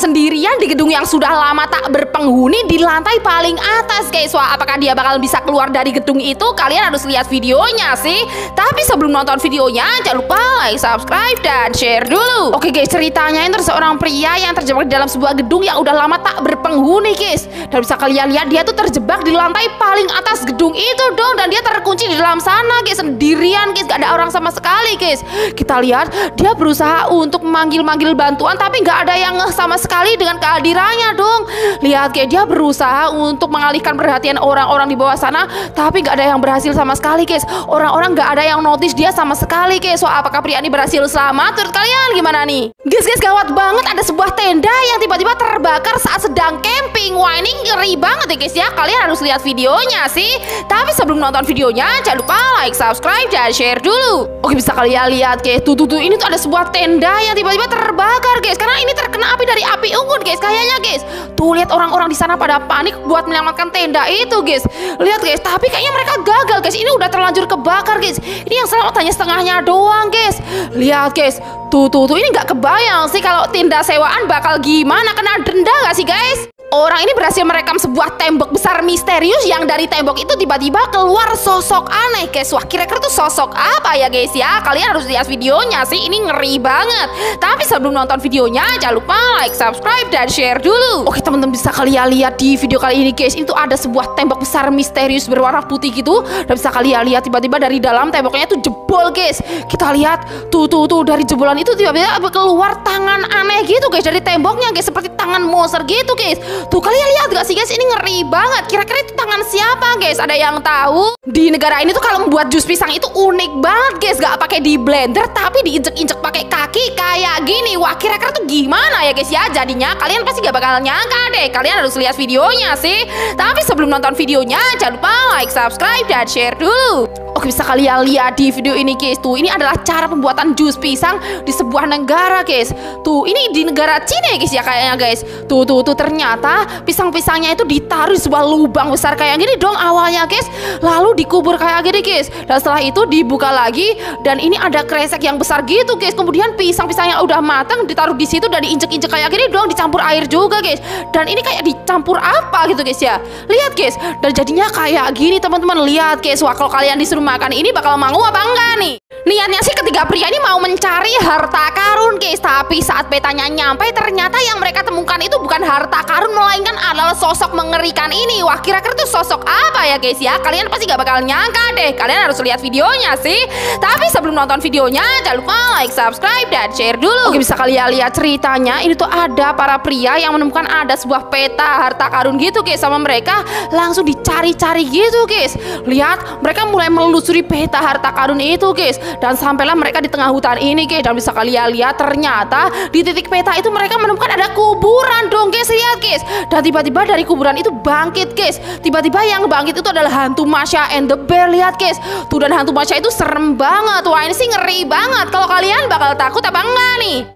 sendirian di gedung yang sudah lama tak berpenghuni di lantai paling atas guys. Wah, apakah dia bakal bisa keluar dari gedung itu? Kalian harus lihat videonya sih. Tapi sebelum nonton videonya, jangan lupa like, subscribe, dan share dulu. Oke guys, ceritanya ini seorang pria yang terjebak di dalam sebuah gedung yang udah lama tak berpenghuni guys. Dan bisa kalian lihat dia tuh terjebak di lantai paling atas gedung itu dong. Dan dia terkunci di dalam sana guys, sendirian guys, gak ada orang sama sekali guys. Kita lihat dia berusaha untuk manggil-manggil bantuan, tapi gak ada yang ngeh sama sekali dengan kehadirannya dong. Lihat guys, dia berusaha untuk mengalihkan perhatian orang-orang di bawah sana, tapi gak ada yang berhasil sama sekali guys. Orang-orang gak ada yang notice dia sama sekali guys. Wah, apakah pria ini berhasil selamat? Menurut kalian gimana nih? Guys, gawat banget, ada sebuah tenda yang tiba-tiba terbakar saat sedang camping. Wah, ini ngeri banget ya guys ya. Kalian harus lihat videonya sih. Tapi sebelum nonton videonya, jangan lupa like, subscribe, dan share dulu. Oke, bisa kalian lihat guys, tuh ini tuh ada sebuah tenda yang tiba-tiba terbakar guys, karena ini terkena api dari api unggun guys, kayaknya guys. Tuh lihat orang-orang di sana pada panik buat menyelamatkan tenda itu guys. Lihat guys, tapi kayaknya mereka gagal guys. Ini udah terlanjur kebakar guys. Ini yang selamat hanya setengahnya doang guys. Lihat guys, tuh ini nggak kebayang sih kalau tenda sewaan bakal gimana, kena denda nggak sih guys? Orang ini berhasil merekam sebuah tembok besar misterius yang dari tembok itu tiba-tiba keluar sosok aneh guys. Wah, kira-kira tuh sosok apa ya guys ya? Kalian harus lihat videonya sih, ini ngeri banget. Tapi sebelum nonton videonya, jangan lupa like, subscribe, dan share dulu. Oke teman-teman, bisa kalian lihat di video kali ini guys, itu ada sebuah tembok besar misterius berwarna putih gitu. Dan bisa kalian lihat tiba-tiba dari dalam temboknya itu jebol guys. Kita lihat tuh dari jebolan itu tiba-tiba keluar tangan aneh gitu guys dari temboknya guys, seperti tangan monster gitu guys. Tuh kalian lihat gak sih guys, ini ngeri banget. Kira-kira itu tangan siapa guys? Ada yang tahu? Di negara ini tuh kalau membuat jus pisang itu unik banget guys, gak pakai di blender tapi diinjek-injek pakai kaki kayak gini. Wah, kira-kira tuh gimana ya guys ya jadinya? Kalian pasti gak bakal nyangka deh. Kalian harus lihat videonya sih. Tapi sebelum nonton videonya, jangan lupa like, subscribe, dan share dulu. Oke, bisa kalian lihat di video ini guys. Tuh, ini adalah cara pembuatan jus pisang di sebuah negara guys. Tuh, ini di negara Cina ya guys ya kayaknya guys. Tuh ternyata pisang-pisangnya itu ditaruh di sebuah lubang besar kayak gini dong awalnya guys. Lalu dikubur kayak gini guys. Dan setelah itu dibuka lagi dan ini ada kresek yang besar gitu guys. Kemudian pisang-pisang yang udah matang ditaruh di situ dan diinjek-injek kayak gini dong, dicampur air juga guys. Dan ini kayak dicampur apa gitu guys ya. Lihat guys. Dan jadinya kayak gini teman-teman. Lihat guys. Wah, kalau kalian disuruh makan ini bakal mau apa enggak nih? Niatnya sih ketiga pria ini mau mencari harta karun guys. Tapi saat petanya nyampe, ternyata yang mereka temukan itu bukan harta karun, melainkan adalah sosok mengerikan ini. Wah, kira-kira tuh sosok apa ya guys ya? Kalian pasti gak bakal nyangka deh. Kalian harus lihat videonya sih. Tapi sebelum nonton videonya, jangan lupa like, subscribe, dan share dulu. Oke, bisa kalian lihat ceritanya. Ini tuh ada para pria yang menemukan ada sebuah peta harta karun gitu guys. Sama mereka langsung dicari-cari gitu guys. Lihat, mereka mulai menelusuri peta harta karun itu guys. Dan sampailah mereka di tengah hutan ini guys. Dan bisa kalian lihat ternyata di titik peta itu mereka menemukan ada kuburan dong guys. Lihat guys. Dan tiba-tiba dari kuburan itu bangkit guys. Tiba-tiba yang bangkit itu adalah hantu Masha and the Bear. Lihat guys. Tuh, dan hantu Masha itu serem banget. Wah, ini sih ngeri banget. Kalau kalian bakal takut apa enggak nih?